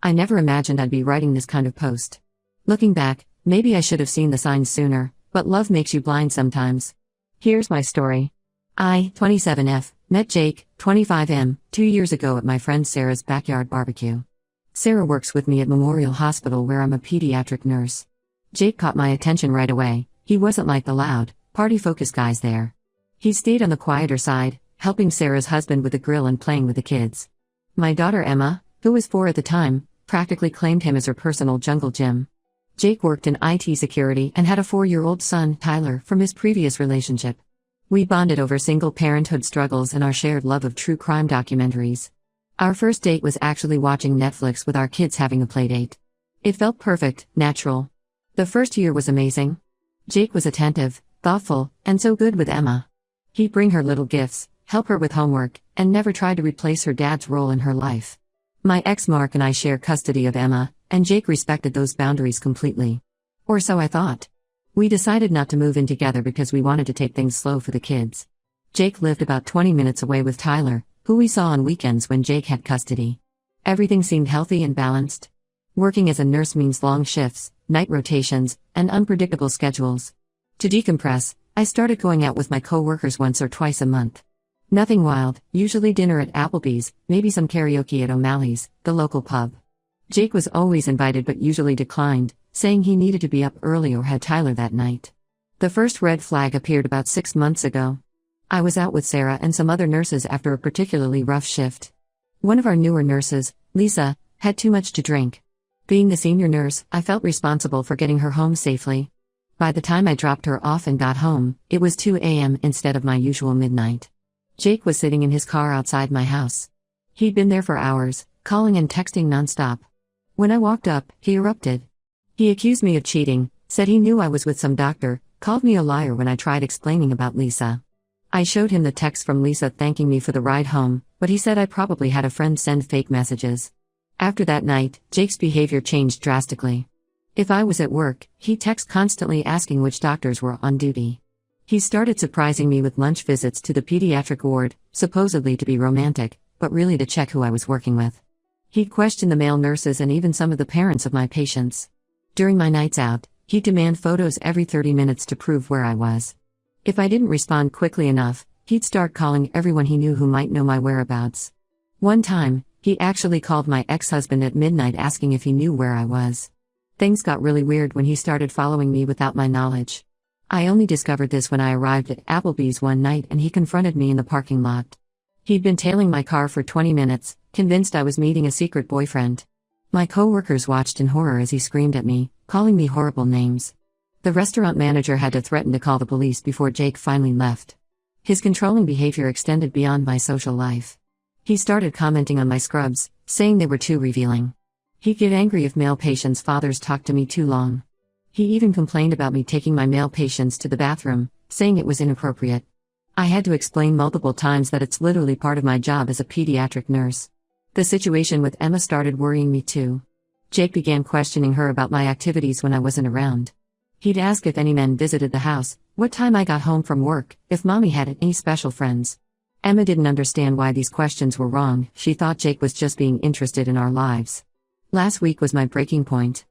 I never imagined I'd be writing this kind of post. Looking back, maybe I should have seen the signs sooner, but love makes you blind sometimes. Here's my story. I, 27F, met Jake, 25M, 2 years ago at my friend Sarah's backyard barbecue. Sarah works with me at Memorial Hospital where I'm a pediatric nurse. Jake caught my attention right away. He wasn't like the loud, party-focused guys there. He stayed on the quieter side, helping Sarah's husband with the grill and playing with the kids. My daughter Emma, who was 4 at the time, practically claimed him as her personal jungle gym. Jake worked in IT security and had a 4-year-old son, Tyler, from his previous relationship. We bonded over single parenthood struggles and our shared love of true crime documentaries. Our first date was actually watching Netflix with our kids having a playdate. It felt perfect, natural. The first year was amazing. Jake was attentive, thoughtful, and so good with Emma. He'd bring her little gifts, help her with homework, and never tried to replace her dad's role in her life. My ex Mark and I share custody of Emma, and Jake respected those boundaries completely. Or so I thought. We decided not to move in together because we wanted to take things slow for the kids. Jake lived about 20 minutes away with Tyler, who we saw on weekends when Jake had custody. Everything seemed healthy and balanced. Working as a nurse means long shifts, night rotations, and unpredictable schedules. To decompress, I started going out with my co-workers once or twice a month. Nothing wild, usually dinner at Applebee's, maybe some karaoke at O'Malley's, the local pub. Jake was always invited but usually declined, saying he needed to be up early or had Tyler that night. The first red flag appeared about 6 months ago. I was out with Sarah and some other nurses after a particularly rough shift. One of our newer nurses, Lisa, had too much to drink. Being the senior nurse, I felt responsible for getting her home safely. By the time I dropped her off and got home, it was 2 a.m. instead of my usual midnight. Jake was sitting in his car outside my house. He'd been there for hours, calling and texting nonstop. When I walked up, he erupted. He accused me of cheating, said he knew I was with some doctor, called me a liar when I tried explaining about Lisa. I showed him the text from Lisa thanking me for the ride home, but he said I probably had a friend send fake messages. After that night, Jake's behavior changed drastically. If I was at work, he'd text constantly asking which doctors were on duty. He started surprising me with lunch visits to the pediatric ward, supposedly to be romantic, but really to check who I was working with. He'd question the male nurses and even some of the parents of my patients. During my nights out, he'd demand photos every 30 minutes to prove where I was. If I didn't respond quickly enough, he'd start calling everyone he knew who might know my whereabouts. One time, he actually called my ex-husband at midnight asking if he knew where I was. Things got really weird when he started following me without my knowledge. I only discovered this when I arrived at Applebee's one night and he confronted me in the parking lot. He'd been tailing my car for 20 minutes, convinced I was meeting a secret boyfriend. My co-workers watched in horror as he screamed at me, calling me horrible names. The restaurant manager had to threaten to call the police before Jake finally left. His controlling behavior extended beyond my social life. He started commenting on my scrubs, saying they were too revealing. He'd get angry if male patients' fathers talked to me too long. He even complained about me taking my male patients to the bathroom, saying it was inappropriate. I had to explain multiple times that it's literally part of my job as a pediatric nurse. The situation with Emma started worrying me too. Jake began questioning her about my activities when I wasn't around. He'd ask if any men visited the house, what time I got home from work, if mommy had any special friends. Emma didn't understand why these questions were wrong. She thought Jake was just being interested in our lives. Last week was my breaking point.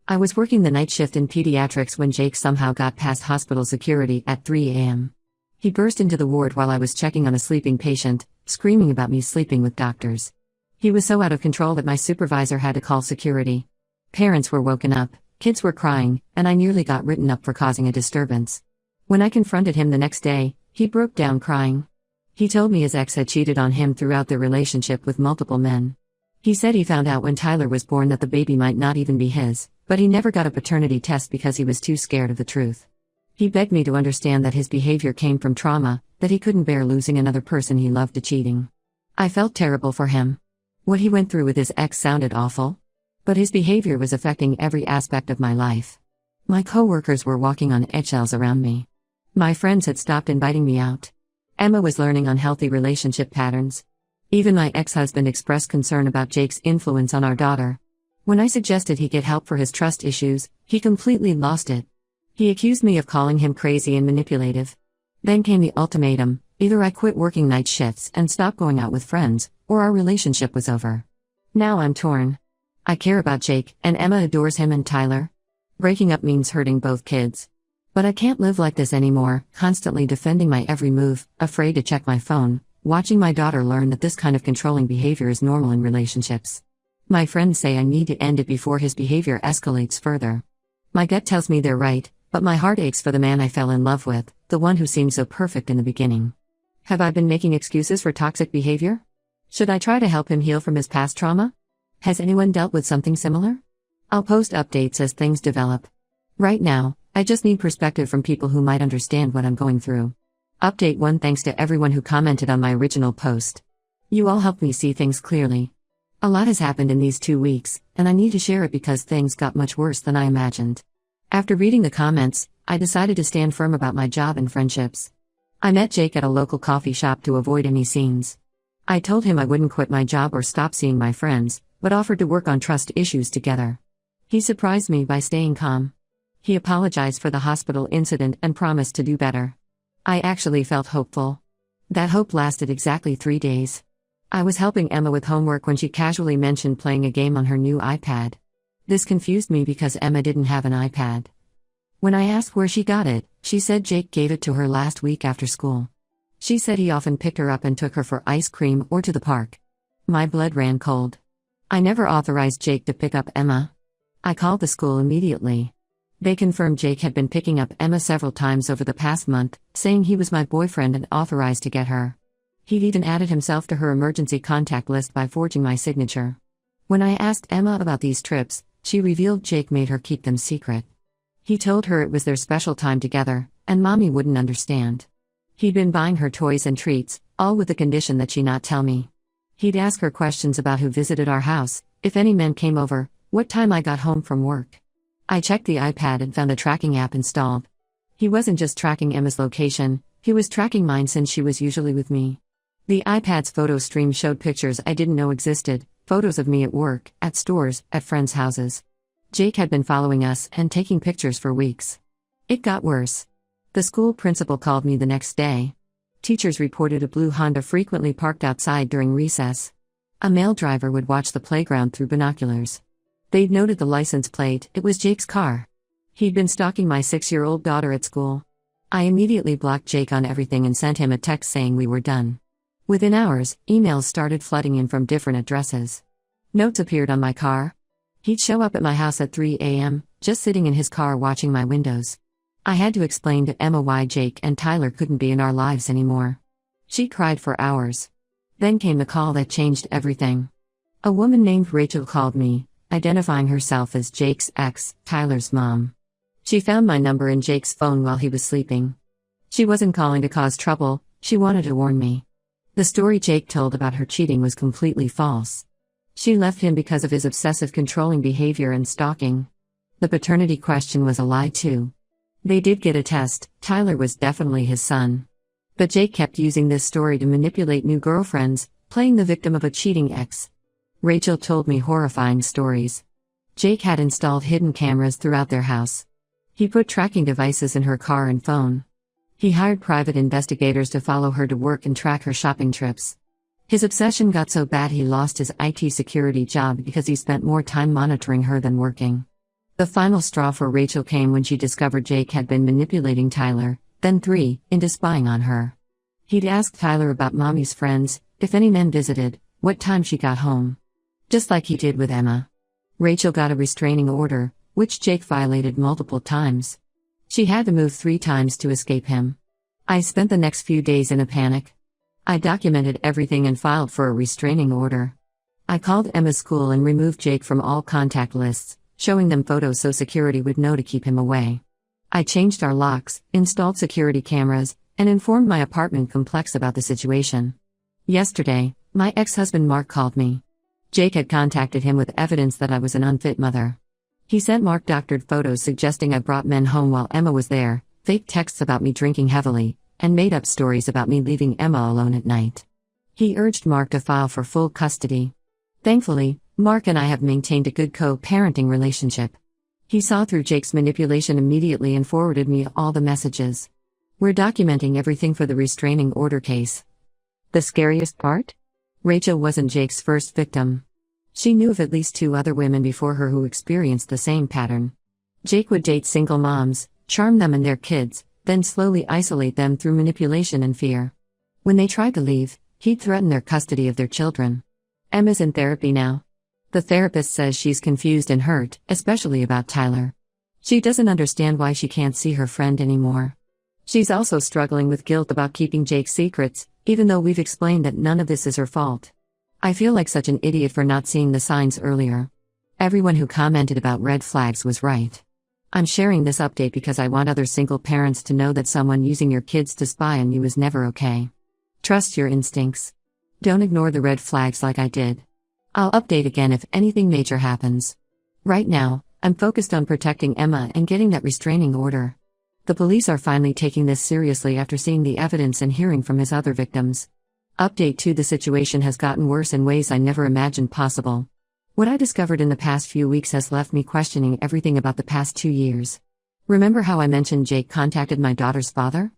I was working the night shift in pediatrics when Jake somehow got past hospital security at 3 a.m. He burst into the ward while I was checking on a sleeping patient, screaming about me sleeping with doctors. He was so out of control that my supervisor had to call security. Parents were woken up, kids were crying, and I nearly got written up for causing a disturbance. When I confronted him the next day, he broke down crying. He told me his ex had cheated on him throughout their relationship with multiple men. He said he found out when Tyler was born that the baby might not even be his, but he never got a paternity test because he was too scared of the truth. He begged me to understand that his behavior came from trauma, that he couldn't bear losing another person he loved to cheating. I felt terrible for him. What he went through with his ex sounded awful. But his behavior was affecting every aspect of my life. My coworkers were walking on eggshells around me. My friends had stopped inviting me out. Emma was learning unhealthy relationship patterns. Even my ex-husband expressed concern about Jake's influence on our daughter. When I suggested he get help for his trust issues, he completely lost it. He accused me of calling him crazy and manipulative. Then came the ultimatum: either I quit working night shifts and stop going out with friends, or our relationship was over. Now I'm torn. I care about Jake, and Emma adores him and Tyler. Breaking up means hurting both kids. But I can't live like this anymore, constantly defending my every move, afraid to check my phone, watching my daughter learn that this kind of controlling behavior is normal in relationships. My friends say I need to end it before his behavior escalates further. My gut tells me they're right, but my heart aches for the man I fell in love with, the one who seemed so perfect in the beginning. Have I been making excuses for toxic behavior? Should I try to help him heal from his past trauma? Has anyone dealt with something similar? I'll post updates as things develop. Right now, I just need perspective from people who might understand what I'm going through. Update 1. Thanks to everyone who commented on my original post. You all helped me see things clearly. A lot has happened in these 2 weeks, and I need to share it because things got much worse than I imagined. After reading the comments, I decided to stand firm about my job and friendships. I met Jake at a local coffee shop to avoid any scenes. I told him I wouldn't quit my job or stop seeing my friends, but offered to work on trust issues together. He surprised me by staying calm. He apologized for the hospital incident and promised to do better. I actually felt hopeful. That hope lasted exactly 3 days. I was helping Emma with homework when she casually mentioned playing a game on her new iPad. This confused me because Emma didn't have an iPad. When I asked where she got it, she said Jake gave it to her last week after school. She said he often picked her up and took her for ice cream or to the park. My blood ran cold. I never authorized Jake to pick up Emma. I called the school immediately. They confirmed Jake had been picking up Emma several times over the past month, saying he was my boyfriend and authorized to get her. He'd even added himself to her emergency contact list by forging my signature. When I asked Emma about these trips, she revealed Jake made her keep them secret. He told her it was their special time together, and Mommy wouldn't understand. He'd been buying her toys and treats, all with the condition that she not tell me. He'd ask her questions about who visited our house, if any men came over, what time I got home from work. I checked the iPad and found a tracking app installed. He wasn't just tracking Emma's location, he was tracking mine since she was usually with me. The iPad's photo stream showed pictures I didn't know existed, photos of me at work, at stores, at friends' houses. Jake had been following us and taking pictures for weeks. It got worse. The school principal called me the next day. Teachers reported a blue Honda frequently parked outside during recess. A male driver would watch the playground through binoculars. They'd noted the license plate, it was Jake's car. He'd been stalking my 6-year-old daughter at school. I immediately blocked Jake on everything and sent him a text saying we were done. Within hours, emails started flooding in from different addresses. Notes appeared on my car. He'd show up at my house at 3 a.m., just sitting in his car watching my windows. I had to explain to Emma why Jake and Tyler couldn't be in our lives anymore. She cried for hours. Then came the call that changed everything. A woman named Rachel called me, identifying herself as Jake's ex, Tyler's mom. She found my number in Jake's phone while he was sleeping. She wasn't calling to cause trouble, she wanted to warn me. The story Jake told about her cheating was completely false. She left him because of his obsessive controlling behavior and stalking. The paternity question was a lie too. They did get a test, Tyler was definitely his son. But Jake kept using this story to manipulate new girlfriends, playing the victim of a cheating ex. Rachel told me horrifying stories. Jake had installed hidden cameras throughout their house. He put tracking devices in her car and phone. He hired private investigators to follow her to work and track her shopping trips. His obsession got so bad he lost his IT security job because he spent more time monitoring her than working. The final straw for Rachel came when she discovered Jake had been manipulating Tyler, then 3, into spying on her. He'd ask Tyler about Mommy's friends, if any men visited, what time she got home. Just like he did with Emma. Rachel got a restraining order, which Jake violated multiple times. She had to move 3 times to escape him. I spent the next few days in a panic. I documented everything and filed for a restraining order. I called Emma's school and removed Jake from all contact lists, showing them photos so security would know to keep him away. I changed our locks, installed security cameras, and informed my apartment complex about the situation. Yesterday, my ex-husband Mark called me. Jake had contacted him with evidence that I was an unfit mother. He sent Mark doctored photos suggesting I brought men home while Emma was there, fake texts about me drinking heavily, and made up stories about me leaving Emma alone at night. He urged Mark to file for full custody. Thankfully, Mark and I have maintained a good co-parenting relationship. He saw through Jake's manipulation immediately and forwarded me all the messages. We're documenting everything for the restraining order case. The scariest part? Rachel wasn't Jake's first victim. She knew of at least 2 other women before her who experienced the same pattern. Jake would date single moms, charm them and their kids, then slowly isolate them through manipulation and fear. When they tried to leave, he'd threaten their custody of their children. Emma's in therapy now. The therapist says she's confused and hurt, especially about Tyler. She doesn't understand why she can't see her friend anymore. She's also struggling with guilt about keeping Jake's secrets, even though we've explained that none of this is her fault. I feel like such an idiot for not seeing the signs earlier. Everyone who commented about red flags was right. I'm sharing this update because I want other single parents to know that someone using your kids to spy on you is never okay. Trust your instincts. Don't ignore the red flags like I did. I'll update again if anything major happens. Right now, I'm focused on protecting Emma and getting that restraining order. The police are finally taking this seriously after seeing the evidence and hearing from his other victims. Update 2: The situation has gotten worse in ways I never imagined possible. What I discovered in the past few weeks has left me questioning everything about the past 2 years. Remember how I mentioned Jake contacted my daughter's father?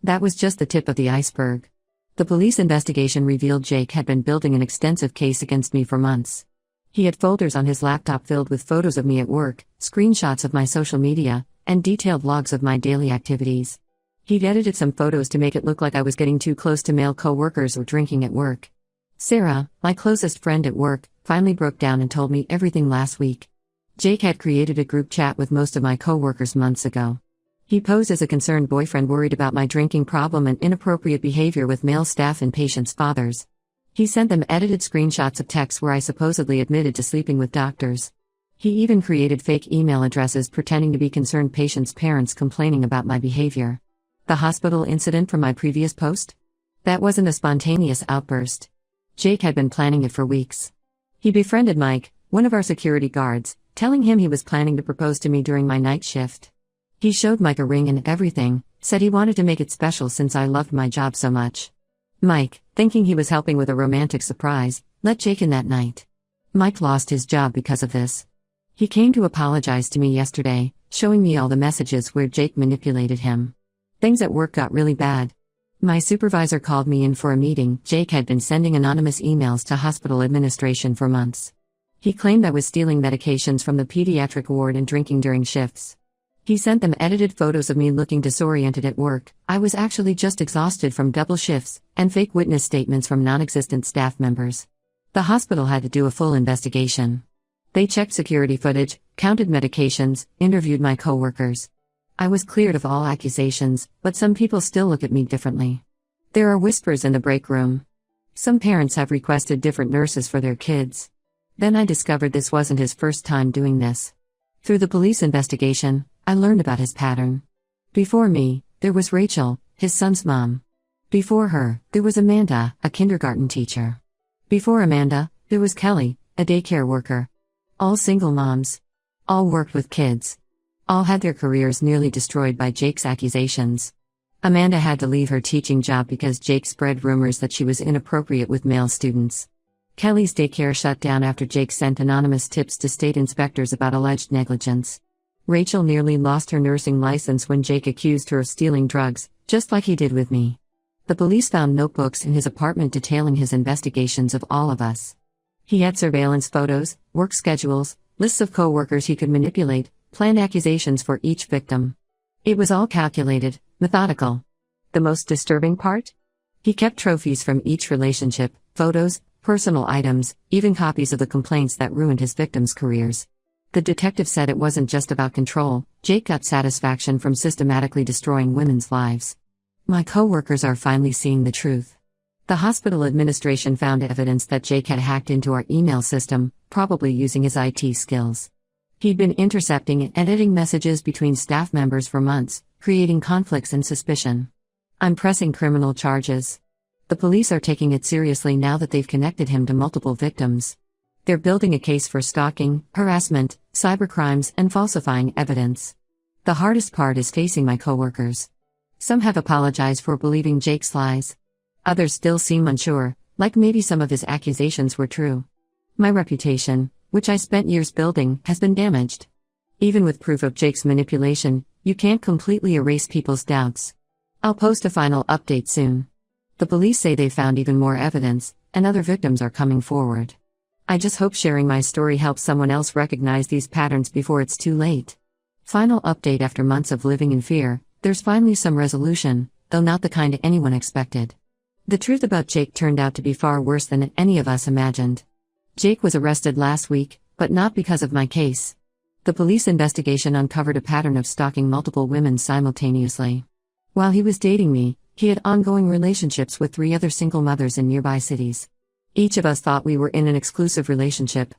That was just the tip of the iceberg. The police investigation revealed Jake had been building an extensive case against me for months. He had folders on his laptop filled with photos of me at work, screenshots of my social media, and detailed logs of my daily activities. He'd edited some photos to make it look like I was getting too close to male co-workers or drinking at work. Sarah, my closest friend at work, finally broke down and told me everything last week. Jake had created a group chat with most of my co-workers months ago. He posed as a concerned boyfriend worried about my drinking problem and inappropriate behavior with male staff and patients' fathers. He sent them edited screenshots of texts where I supposedly admitted to sleeping with doctors. He even created fake email addresses pretending to be concerned patients' parents complaining about my behavior. The hospital incident from my previous post? That wasn't a spontaneous outburst. Jake had been planning it for weeks. He befriended Mike, one of our security guards, telling him he was planning to propose to me during my night shift. He showed Mike a ring and everything, said he wanted to make it special since I loved my job so much. Mike, thinking he was helping with a romantic surprise, let Jake in that night. Mike lost his job because of this. He came to apologize to me yesterday, showing me all the messages where Jake manipulated him. Things at work got really bad. My supervisor called me in for a meeting. Jake had been sending anonymous emails to hospital administration for months. He claimed I was stealing medications from the pediatric ward and drinking during shifts. He sent them edited photos of me looking disoriented at work. I was actually just exhausted from double shifts, and fake witness statements from non-existent staff members. The hospital had to do a full investigation. They checked security footage, counted medications, interviewed my coworkers. I was cleared of all accusations, but some people still look at me differently. There are whispers in the break room. Some parents have requested different nurses for their kids. Then I discovered this wasn't his first time doing this. Through the police investigation, I learned about his pattern. Before me, there was Rachel, his son's mom. Before her, there was Amanda, a kindergarten teacher. Before Amanda, there was Kelly, a daycare worker. All single moms. All worked with kids. All had their careers nearly destroyed by Jake's accusations. Amanda had to leave her teaching job because Jake spread rumors that she was inappropriate with male students. Kelly's daycare shut down after Jake sent anonymous tips to state inspectors about alleged negligence. Rachel nearly lost her nursing license when Jake accused her of stealing drugs, just like he did with me. The police found notebooks in his apartment detailing his investigations of all of us. He had surveillance photos, work schedules, lists of co-workers he could manipulate, planned accusations for each victim. It was all calculated, methodical. The most disturbing part? He kept trophies from each relationship, photos, personal items, even copies of the complaints that ruined his victims' careers. The detective said it wasn't just about control. Jake got satisfaction from systematically destroying women's lives. My co-workers are finally seeing the truth. The hospital administration found evidence that Jake had hacked into our email system, probably using his IT skills. He'd been intercepting and editing messages between staff members for months, creating conflicts and suspicion. I'm pressing criminal charges. The police are taking it seriously now that they've connected him to multiple victims. They're building a case for stalking, harassment, cybercrimes, and falsifying evidence. The hardest part is facing my coworkers. Some have apologized for believing Jake's lies. Others still seem unsure, like maybe some of his accusations were true. My reputation, which I spent years building, has been damaged. Even with proof of Jake's manipulation, you can't completely erase people's doubts. I'll post a final update soon. The police say they found even more evidence, and other victims are coming forward. I just hope sharing my story helps someone else recognize these patterns before it's too late. Final update: after months of living in fear, there's finally some resolution, though not the kind anyone expected. The truth about Jake turned out to be far worse than any of us imagined. Jake was arrested last week, but not because of my case. The police investigation uncovered a pattern of stalking multiple women simultaneously. While he was dating me, he had ongoing relationships with 3 other single mothers in nearby cities. Each of us thought we were in an exclusive relationship.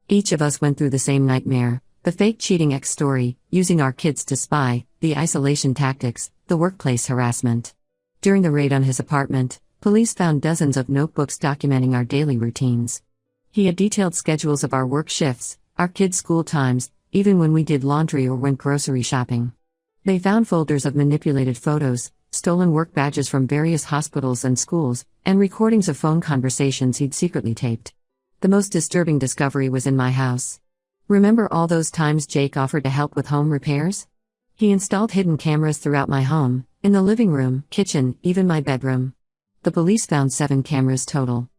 Each of us went through the same nightmare: the fake cheating ex story, using our kids to spy, the isolation tactics, the workplace harassment. During the raid on his apartment, police found dozens of notebooks documenting our daily routines. He had detailed schedules of our work shifts, our kids' school times, even when we did laundry or went grocery shopping. They found folders of manipulated photos, stolen work badges from various hospitals and schools, and recordings of phone conversations he'd secretly taped. The most disturbing discovery was in my house. Remember all those times Jake offered to help with home repairs? He installed hidden cameras throughout my home, in the living room, kitchen, even my bedroom. The police found 7 cameras total.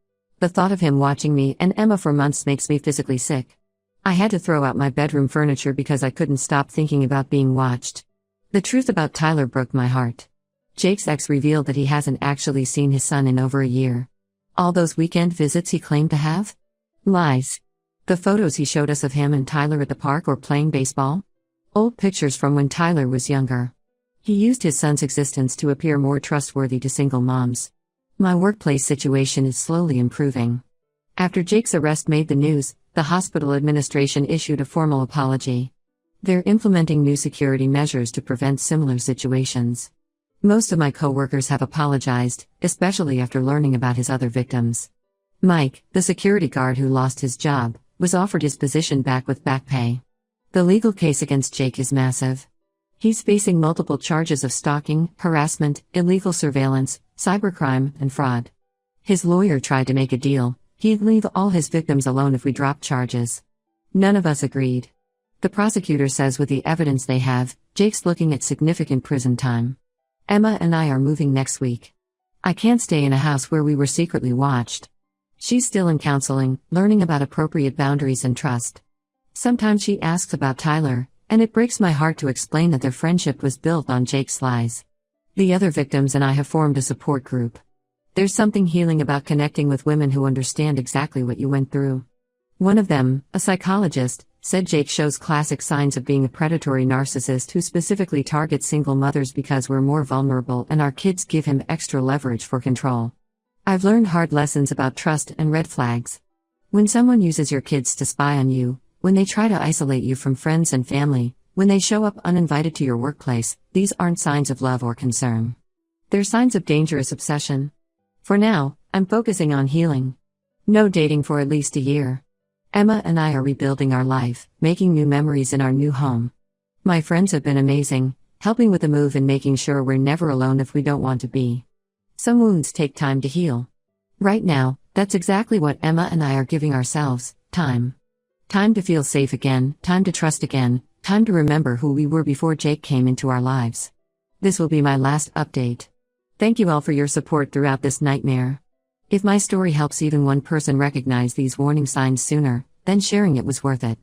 The thought of him watching me and Emma for months makes me physically sick. I had to throw out my bedroom furniture because I couldn't stop thinking about being watched. The truth about Tyler broke my heart. Jake's ex revealed that he hasn't actually seen his son in over a year. All those weekend visits he claimed to have? Lies. The photos he showed us of him and Tyler at the park or playing baseball? Old pictures from when Tyler was younger. He used his son's existence to appear more trustworthy to single moms. My workplace situation is slowly improving. After Jake's arrest made the news, the hospital administration issued a formal apology. They're implementing new security measures to prevent similar situations. Most of my coworkers have apologized, especially after learning about his other victims. Mike, the security guard who lost his job, was offered his position back with back pay. The legal case against Jake is massive. He's facing multiple charges of stalking, harassment, illegal surveillance, cybercrime, and fraud. His lawyer tried to make a deal: he'd leave all his victims alone if we dropped charges. None of us agreed. The prosecutor says with the evidence they have, Jake's looking at significant prison time. Emma and I are moving next week. I can't stay in a house where we were secretly watched. She's still in counseling, learning about appropriate boundaries and trust. Sometimes she asks about Tyler, and it breaks my heart to explain that their friendship was built on Jake's lies. The other victims and I have formed a support group. There's something healing about connecting with women who understand exactly what you went through. One of them, a psychologist, said Jake shows classic signs of being a predatory narcissist who specifically targets single mothers because we're more vulnerable and our kids give him extra leverage for control. I've learned hard lessons about trust and red flags. When someone uses your kids to spy on you, when they try to isolate you from friends and family, when they show up uninvited to your workplace, these aren't signs of love or concern. They're signs of dangerous obsession. For now, I'm focusing on healing. No dating for at least a year. Emma and I are rebuilding our life, making new memories in our new home. My friends have been amazing, helping with the move and making sure we're never alone if we don't want to be. Some wounds take time to heal. Right now, that's exactly what Emma and I are giving ourselves: time. Time to feel safe again, time to trust again, time to remember who we were before Jake came into our lives. This will be my last update. Thank you all for your support throughout this nightmare. If my story helps even one person recognize these warning signs sooner, then sharing it was worth it.